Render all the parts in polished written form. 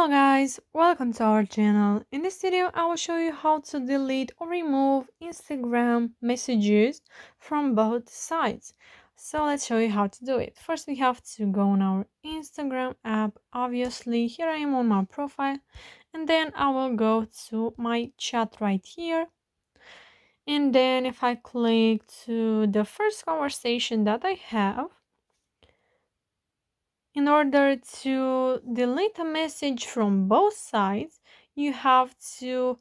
Hello guys, welcome to our channel. In this video I will show you how to delete or remove Instagram messages from both sides. So let's show you how to do it. First we have to go on our Instagram app. Obviously here I am on my profile, and then I will go to my chat right here. And then if I click to the first conversation that I have, in order to delete a message from both sides, you have to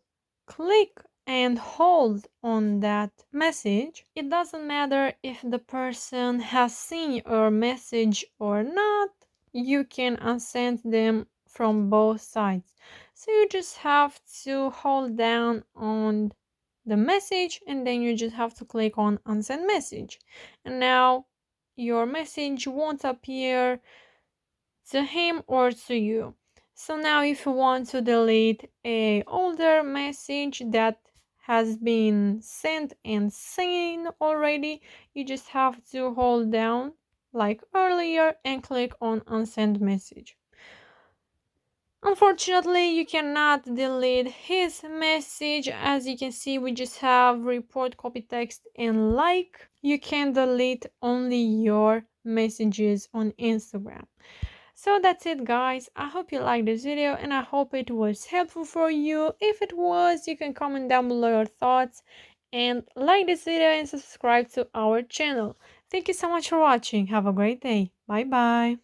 click and hold on that message. It doesn't matter if the person has seen your message or not, you can unsend them from both sides. So you just have to hold down on the message and then you just have to click on unsend message. And now your message won't appear to him or to you. So now if you want to delete a older message that has been sent and seen already, you just have to hold down like earlier and click on unsend message. Unfortunately, you cannot delete his message. As you can see, we just have report, copy text, and like. You can delete only your messages on Instagram. So that's it guys, I hope you liked this video and I hope it was helpful for you. If it was, you can comment down below your thoughts and like this video and subscribe to our channel. Thank you so much for watching. Have a great day. Bye bye.